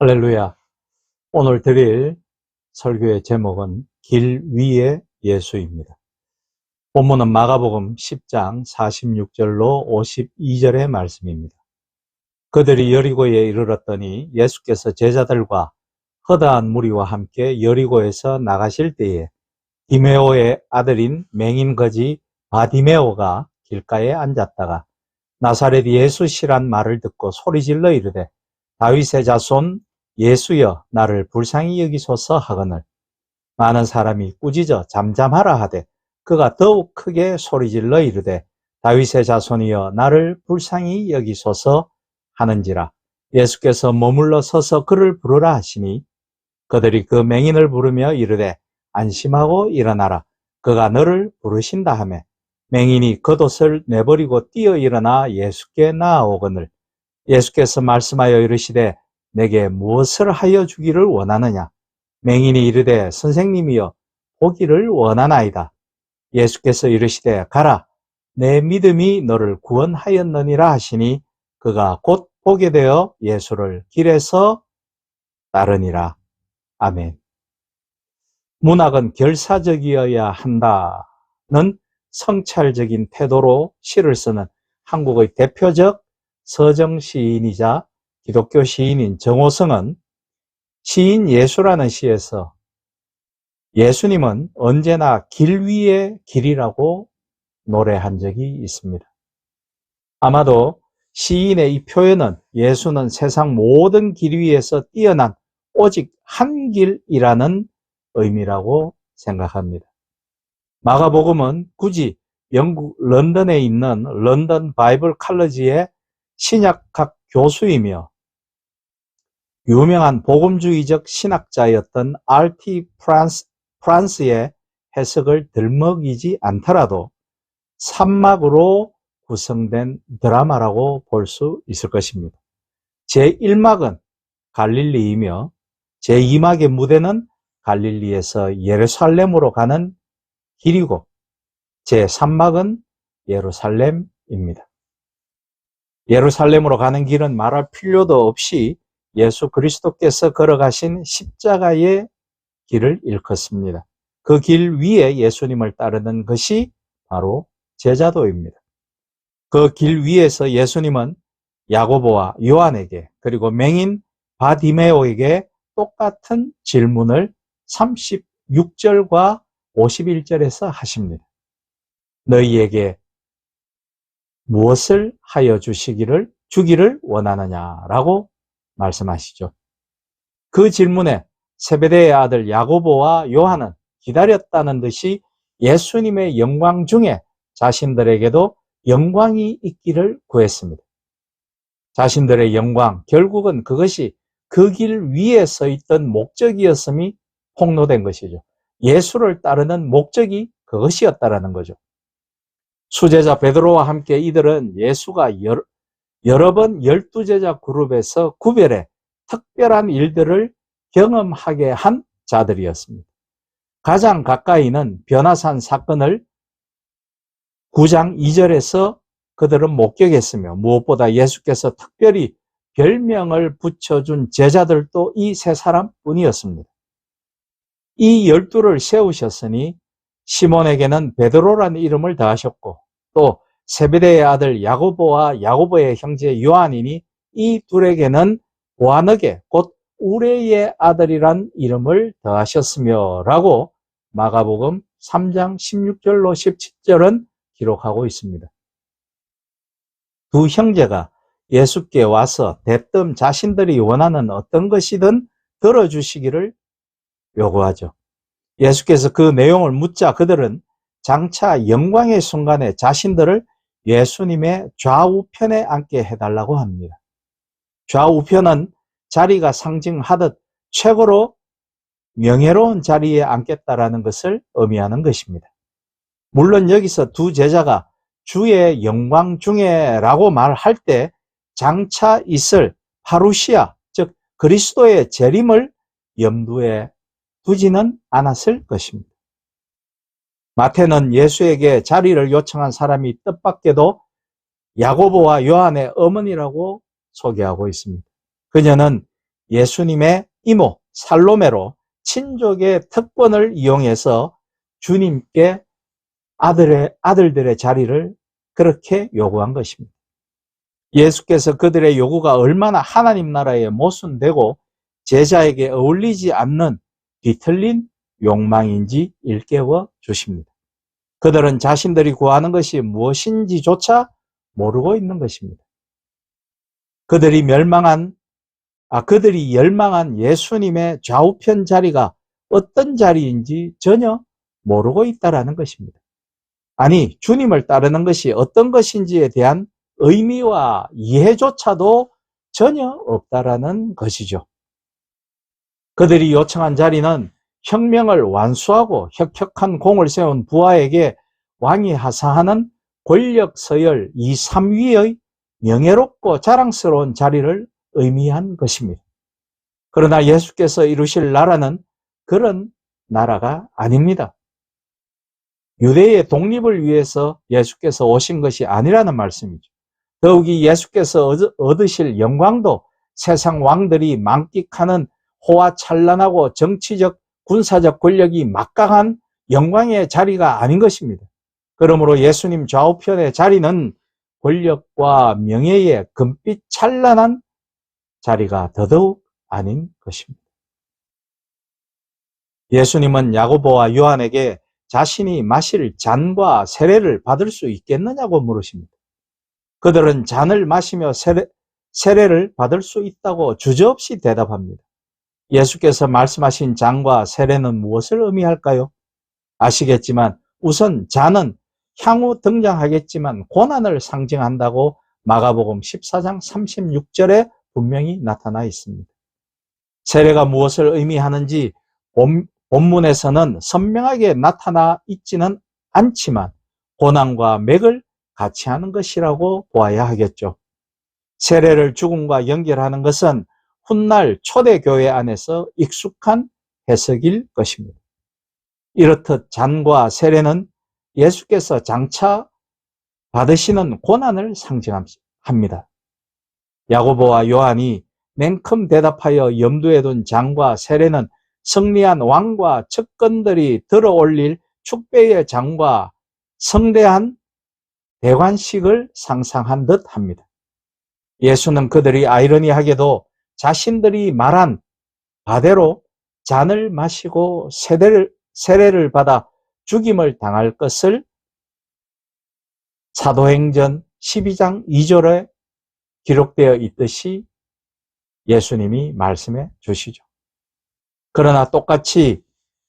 할렐루야. 오늘 드릴 설교의 제목은 길 위의 예수입니다. 본문은 마가복음 10장 46절로 52절의 말씀입니다. 그들이 여리고에 이르렀더니 예수께서 제자들과 허다한 무리와 함께 여리고에서 나가실 때에 디메오의 아들인 맹인거지 바디메오가 길가에 앉았다가 나사렛 예수시란 말을 듣고 소리질러 이르되 다윗의 자손 예수여 나를 불쌍히 여기소서 하거늘 많은 사람이 꾸짖어 잠잠하라 하되 그가 더욱 크게 소리질러 이르되 다윗의 자손이여 나를 불쌍히 여기소서 하는지라. 예수께서 머물러 서서 그를 부르라 하시니 그들이 그 맹인을 부르며 이르되 안심하고 일어나라 그가 너를 부르신다 하매 맹인이 겉옷을 내버리고 뛰어 일어나 예수께 나아오거늘 예수께서 말씀하여 이르시되 내게 무엇을 하여 주기를 원하느냐. 맹인이 이르되 선생님이여 보기를 원하나이다. 예수께서 이르시되 가라 내 믿음이 너를 구원하였느니라 하시니 그가 곧 보게 되어 예수를 길에서 따르니라. 아멘. 문학은 결사적이어야 한다는 성찰적인 태도로 시를 쓰는 한국의 대표적 서정 시인이자 기독교 시인인 정호성은 시인 예수라는 시에서 예수님은 언제나 길 위의 길이라고 노래한 적이 있습니다. 아마도 시인의 이 표현은 예수는 세상 모든 길 위에서 뛰어난 오직 한 길이라는 의미라고 생각합니다. 마가복음은 굳이 영국 런던에 있는 런던 바이블 칼러지의 신약학 교수이며 유명한 복음주의적 신학자였던 R.T. 프란스의 해석을 들먹이지 않더라도 3막으로 구성된 드라마라고 볼 수 있을 것입니다. 제1막은 갈릴리이며 제2막의 무대는 갈릴리에서 예루살렘으로 가는 길이고 제3막은 예루살렘입니다. 예루살렘으로 가는 길은 말할 필요도 없이 예수 그리스도께서 걸어가신 십자가의 길을 일컫습니다. 그 길 위에 예수님을 따르는 것이 바로 제자도입니다. 그 길 위에서 예수님은 야고보와 요한에게 그리고 맹인 바디메오에게 똑같은 질문을 36절과 51절에서 하십니다. 너희에게 무엇을 하여 주기를 원하느냐라고 말씀하시죠. 그 질문에 세베대의 아들 야고보와 요한은 기다렸다는 듯이 예수님의 영광 중에 자신들에게도 영광이 있기를 구했습니다. 자신들의 영광, 결국은 그것이 그 길 위에 서 있던 목적이었음이 폭로된 것이죠. 예수를 따르는 목적이 그것이었다라는 거죠. 수제자 베드로와 함께 이들은 예수가 여러 번 12제자 그룹에서 구별해 특별한 일들을 경험하게 한 자들이었습니다. 가장 가까이는 변화산 사건을 9장 2절에서 그들은 목격했으며 무엇보다 예수께서 특별히 별명을 붙여준 제자들도 이 세 사람뿐이었습니다. 이 12를 세우셨으니 시몬에게는 베드로라는 이름을 더하셨고 또 세베대의 아들 야고보와 야고보의 형제 요한이니 이 둘에게는 보아너게 곧 우레의 아들이란 이름을 더하셨으며 라고 마가복음 3장 16절로 17절은 기록하고 있습니다. 두 형제가 예수께 와서 대뜸 자신들이 원하는 어떤 것이든 들어주시기를 요구하죠. 예수께서 그 내용을 묻자 그들은 장차 영광의 순간에 자신들을 예수님의 좌우편에 앉게 해달라고 합니다. 좌우편은 자리가 상징하듯 최고로 명예로운 자리에 앉겠다라는 것을 의미하는 것입니다. 물론 여기서 두 제자가 주의 영광 중에 라고 말할 때 장차 있을 파루시아, 즉 그리스도의 재림을 염두에 두지는 않았을 것입니다. 마태는 예수에게 자리를 요청한 사람이 뜻밖에도 야고보와 요한의 어머니라고 소개하고 있습니다. 그녀는 예수님의 이모 살로메로 친족의 특권을 이용해서 주님께 아들들의 자리를 그렇게 요구한 것입니다. 예수께서 그들의 요구가 얼마나 하나님 나라에 모순되고 제자에게 어울리지 않는 뒤틀린 욕망인지 일깨워 주십니다. 그들은 자신들이 구하는 것이 무엇인지조차 모르고 있는 것입니다. 그들이 열망한 예수님의 좌우편 자리가 어떤 자리인지 전혀 모르고 있다라는 것입니다. 아니, 주님을 따르는 것이 어떤 것인지에 대한 의미와 이해조차도 전혀 없다라는 것이죠. 그들이 요청한 자리는 혁명을 완수하고 혁혁한 공을 세운 부하에게 왕이 하사하는 권력 서열 2, 3위의 명예롭고 자랑스러운 자리를 의미한 것입니다. 그러나 예수께서 이루실 나라는 그런 나라가 아닙니다. 유대의 독립을 위해서 예수께서 오신 것이 아니라는 말씀이죠. 더욱이 예수께서 얻으실 영광도 세상 왕들이 만끽하는 호화찬란하고 정치적, 군사적 권력이 막강한 영광의 자리가 아닌 것입니다. 그러므로 예수님 좌우편의 자리는 권력과 명예의 금빛 찬란한 자리가 더더욱 아닌 것입니다. 예수님은 야고보와 요한에게 자신이 마실 잔과 세례를 받을 수 있겠느냐고 물으십니다. 그들은 잔을 마시며 세례를 받을 수 있다고 주저없이 대답합니다. 예수께서 말씀하신 잔과 세례는 무엇을 의미할까요? 아시겠지만 우선 잔은 향후 등장하겠지만 고난을 상징한다고 마가복음 14장 36절에 분명히 나타나 있습니다. 세례가 무엇을 의미하는지 본문에서는 선명하게 나타나 있지는 않지만 고난과 맥을 같이 하는 것이라고 보아야 하겠죠. 세례를 죽음과 연결하는 것은 훗날 초대교회 안에서 익숙한 해석일 것입니다. 이렇듯 잔과 세례는 예수께서 장차 받으시는 고난을 상징합니다. 야고보와 요한이 냉큼 대답하여 염두에 둔 잔과 세례는 승리한 왕과 측근들이 들어올릴 축배의 장과 성대한 대관식을 상상한 듯 합니다. 예수는 그들이 아이러니하게도 자신들이 말한 바대로 잔을 마시고 세례를 받아 죽임을 당할 것을 사도행전 12장 2절에 기록되어 있듯이 예수님이 말씀해 주시죠. 그러나 똑같이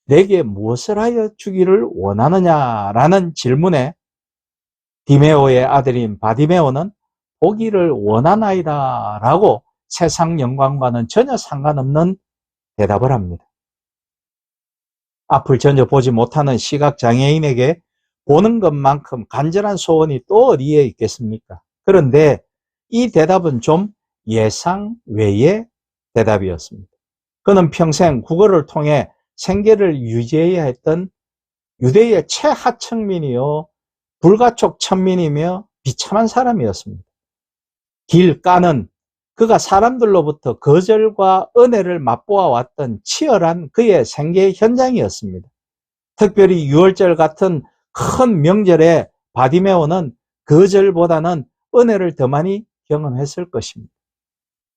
내게 무엇을 하여 주기를 원하느냐라는 질문에 디메오의 아들인 바디메오는 보기를 원하나이다 라고 세상 영광과는 전혀 상관없는 대답을 합니다. 앞을 전혀 보지 못하는 시각장애인에게 보는 것만큼 간절한 소원이 또 어디에 있겠습니까? 그런데 이 대답은 좀 예상 외의 대답이었습니다. 그는 평생 국어를 통해 생계를 유지해야 했던 유대의 최하층민이요 불가촉 천민이며 비참한 사람이었습니다. 길가는 그가 사람들로부터 거절과 은혜를 맛보아 왔던 치열한 그의 생계 현장이었습니다. 특별히 유월절 같은 큰 명절에 바디메오는 거절보다는 은혜를 더 많이 경험했을 것입니다.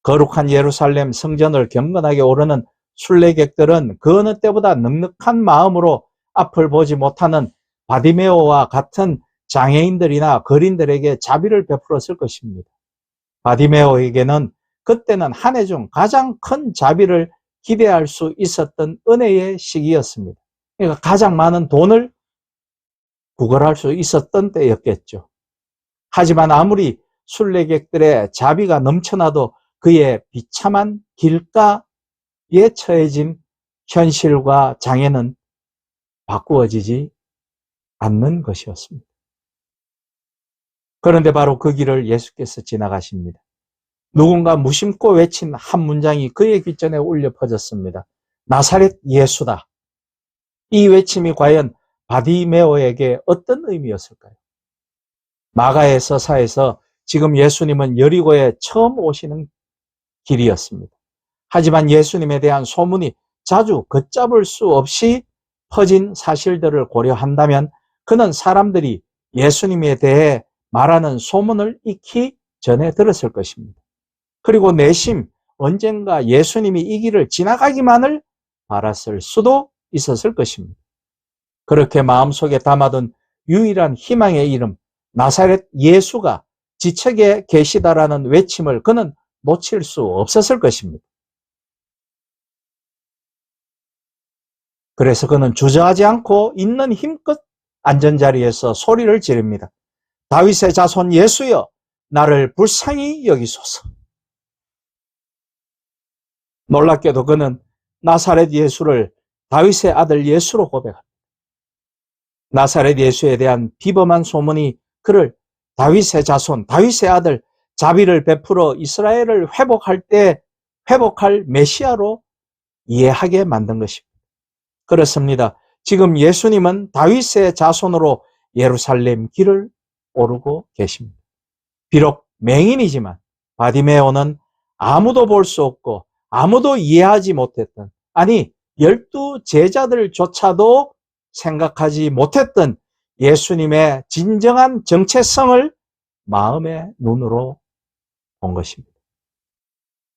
거룩한 예루살렘 성전을 경건하게 오르는 순례객들은 그 어느 때보다 넉넉한 마음으로 앞을 보지 못하는 바디메오와 같은 장애인들이나 거린들에게 자비를 베풀었을 것입니다. 바디메오에게는 그때는 한 해 중 가장 큰 자비를 기대할 수 있었던 은혜의 시기였습니다. 그러니까 가장 많은 돈을 구걸할 수 있었던 때였겠죠. 하지만 아무리 순례객들의 자비가 넘쳐나도 그의 비참한 길가에 처해진 현실과 장애는 바꾸어지지 않는 것이었습니다. 그런데 바로 그 길을 예수께서 지나가십니다. 누군가 무심코 외친 한 문장이 그의 귓전에 울려 퍼졌습니다. 나사렛 예수다. 이 외침이 과연 바디메오에게 어떤 의미였을까요? 마가의 서사에서 지금 예수님은 여리고에 처음 오시는 길이었습니다. 하지만 예수님에 대한 소문이 자주 걷잡을 수 없이 퍼진 사실들을 고려한다면 그는 사람들이 예수님에 대해 말하는 소문을 익히 전해 들었을 것입니다. 그리고 내심 언젠가 예수님이 이 길을 지나가기만을 바랐을 수도 있었을 것입니다. 그렇게 마음속에 담아둔 유일한 희망의 이름 나사렛 예수가 지척에 계시다라는 외침을 그는 놓칠 수 없었을 것입니다. 그래서 그는 주저하지 않고 있는 힘껏 앉은 자리에서 소리를 지릅니다. 다윗의 자손 예수여, 나를 불쌍히 여기소서. 놀랍게도 그는 나사렛 예수를 다윗의 아들 예수로 고백합니다. 나사렛 예수에 대한 비범한 소문이 그를 다윗의 자손, 다윗의 아들, 자비를 베풀어 이스라엘을 회복할 때 회복할 메시아로 이해하게 만든 것입니다. 그렇습니다. 지금 예수님은 다윗의 자손으로 예루살렘 길을 오르고 계십니다. 비록 맹인이지만 바디메오는 아무도 볼 수 없고 아무도 이해하지 못했던, 아니 12 제자들조차도 생각하지 못했던 예수님의 진정한 정체성을 마음의 눈으로 본 것입니다.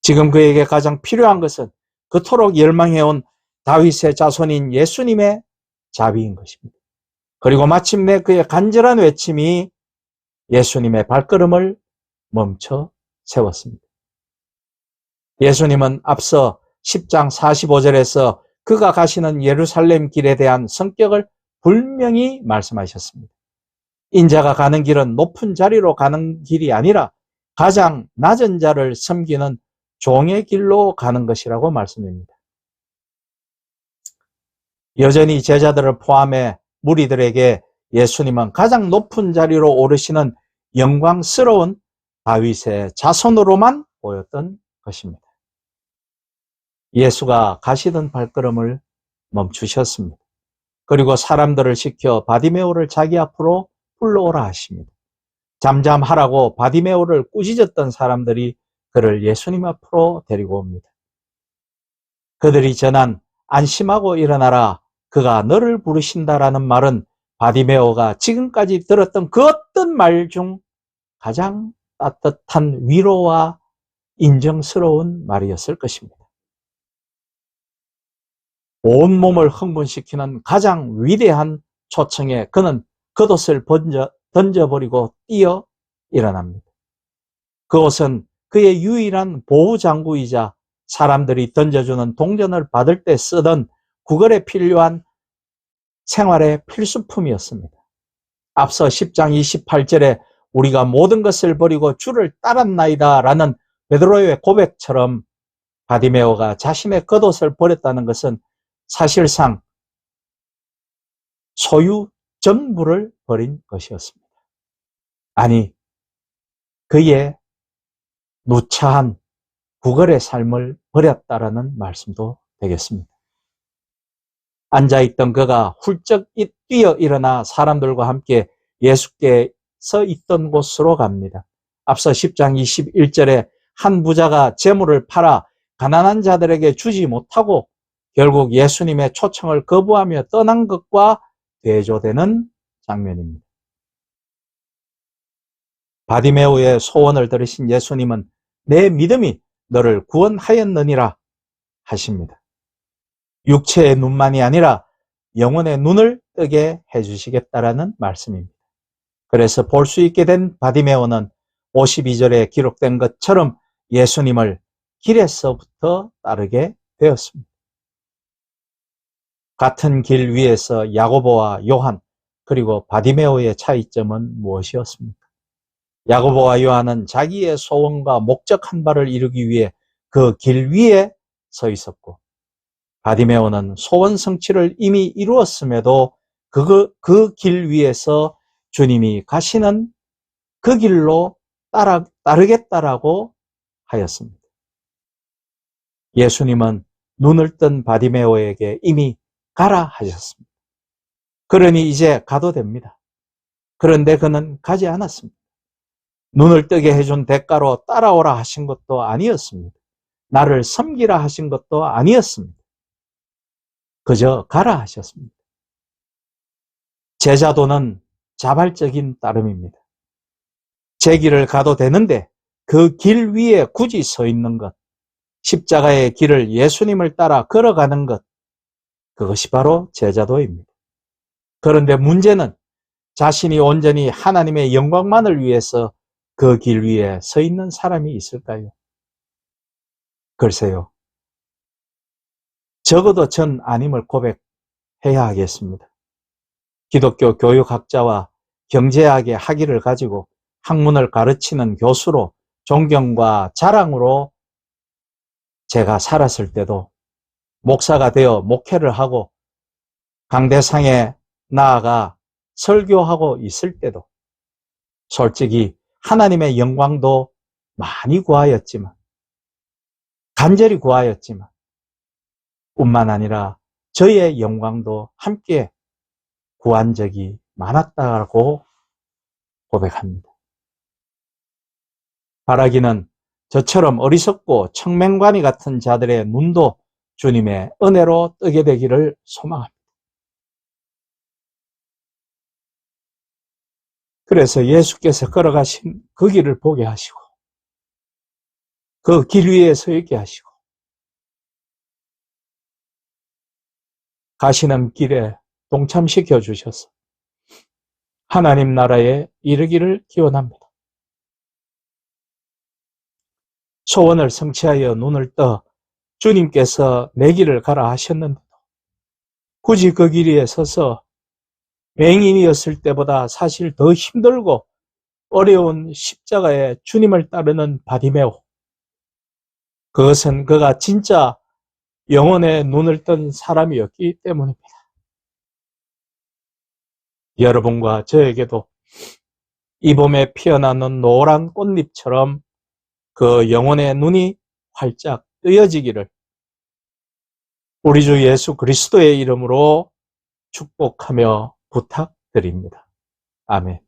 지금 그에게 가장 필요한 것은 그토록 열망해온 다윗의 자손인 예수님의 자비인 것입니다. 그리고 마침내 그의 간절한 외침이 예수님의 발걸음을 멈춰 세웠습니다. 예수님은 앞서 10장 45절에서 그가 가시는 예루살렘 길에 대한 성격을 분명히 말씀하셨습니다. 인자가 가는 길은 높은 자리로 가는 길이 아니라 가장 낮은 자를 섬기는 종의 길로 가는 것이라고 말씀합니다. 여전히 제자들을 포함해 무리들에게 예수님은 가장 높은 자리로 오르시는 영광스러운 다윗의 자손으로만 보였던 것입니다. 예수가 가시던 발걸음을 멈추셨습니다. 그리고 사람들을 시켜 바디메오를 자기 앞으로 불러오라 하십니다. 잠잠하라고 바디메오를 꾸짖었던 사람들이 그를 예수님 앞으로 데리고 옵니다. 그들이 전한 안심하고 일어나라, 그가 너를 부르신다라는 말은 바디메오가 지금까지 들었던 그 어떤 말 중 가장 따뜻한 위로와 인정스러운 말이었을 것입니다. 온몸을 흥분시키는 가장 위대한 초청에 그는 겉옷을 던져버리고 뛰어 일어납니다. 그것은 그의 유일한 보호장구이자 사람들이 던져주는 동전을 받을 때 쓰던 구걸에 필요한 생활의 필수품이었습니다. 앞서 10장 28절에 우리가 모든 것을 버리고 주를 따랐나이다 라는 베드로의 고백처럼 바디메오가 자신의 겉옷을 버렸다는 것은 사실상 소유 전부를 버린 것이었습니다. 아니, 그의 누차한 구걸의 삶을 버렸다라는 말씀도 되겠습니다. 앉아있던 그가 훌쩍 뛰어 일어나 사람들과 함께 예수께서 있던 곳으로 갑니다. 앞서 10장 21절에 한 부자가 재물을 팔아 가난한 자들에게 주지 못하고 결국 예수님의 초청을 거부하며 떠난 것과 대조되는 장면입니다. 바디메오의 소원을 들으신 예수님은 내 믿음이 너를 구원하였느니라 하십니다. 육체의 눈만이 아니라 영혼의 눈을 뜨게 해주시겠다라는 말씀입니다. 그래서 볼 수 있게 된 바디메오는 52절에 기록된 것처럼 예수님을 길에서부터 따르게 되었습니다. 같은 길 위에서 야고보와 요한 그리고 바디메오의 차이점은 무엇이었습니까? 야고보와 요한은 자기의 소원과 목적한 바를 이루기 위해 그 길 위에 서 있었고 바디메오는 소원 성취를 이미 이루었음에도 그 길 위에서 주님이 가시는 그 길로 따르겠다라고 하였습니다. 예수님은 눈을 뜬 바디메오에게 이미 가라 하셨습니다. 그러니 이제 가도 됩니다. 그런데 그는 가지 않았습니다. 눈을 뜨게 해준 대가로 따라오라 하신 것도 아니었습니다. 나를 섬기라 하신 것도 아니었습니다. 그저 가라 하셨습니다. 제자도는 자발적인 따름입니다. 제 길을 가도 되는데 그 길 위에 굳이 서 있는 것, 십자가의 길을 예수님을 따라 걸어가는 것, 그것이 바로 제자도입니다. 그런데 문제는 자신이 온전히 하나님의 영광만을 위해서 그 길 위에 서 있는 사람이 있을까요? 글쎄요. 적어도 전 아님을 고백해야 하겠습니다. 기독교 교육학자와 경제학의 학위를 가지고 학문을 가르치는 교수로 존경과 자랑으로 제가 살았을 때도, 목사가 되어 목회를 하고 강대상에 나아가 설교하고 있을 때도 솔직히 하나님의 영광도 많이 구하였지만, 간절히 구하였지만 뿐만 아니라 저의 영광도 함께 구한 적이 많았다고 고백합니다. 바라기는 저처럼 어리석고 청맹관이 같은 자들의 눈도 주님의 은혜로 뜨게 되기를 소망합니다. 그래서 예수께서 걸어가신 그 길을 보게 하시고 그 길 위에 서 있게 하시고 가시는 길에 동참시켜 주셔서 하나님 나라에 이르기를 기원합니다. 소원을 성취하여 눈을 떠 주님께서 내 길을 가라 하셨는데도 굳이 그 길 위에 서서 맹인이었을 때보다 사실 더 힘들고 어려운 십자가에 주님을 따르는 바디메오, 그것은 그가 진짜 영혼의 눈을 뜬 사람이었기 때문입니다. 여러분과 저에게도 이 봄에 피어나는 노란 꽃잎처럼 그 영혼의 눈이 활짝 뜨여지기를 우리 주 예수 그리스도의 이름으로 축복하며 부탁드립니다. 아멘.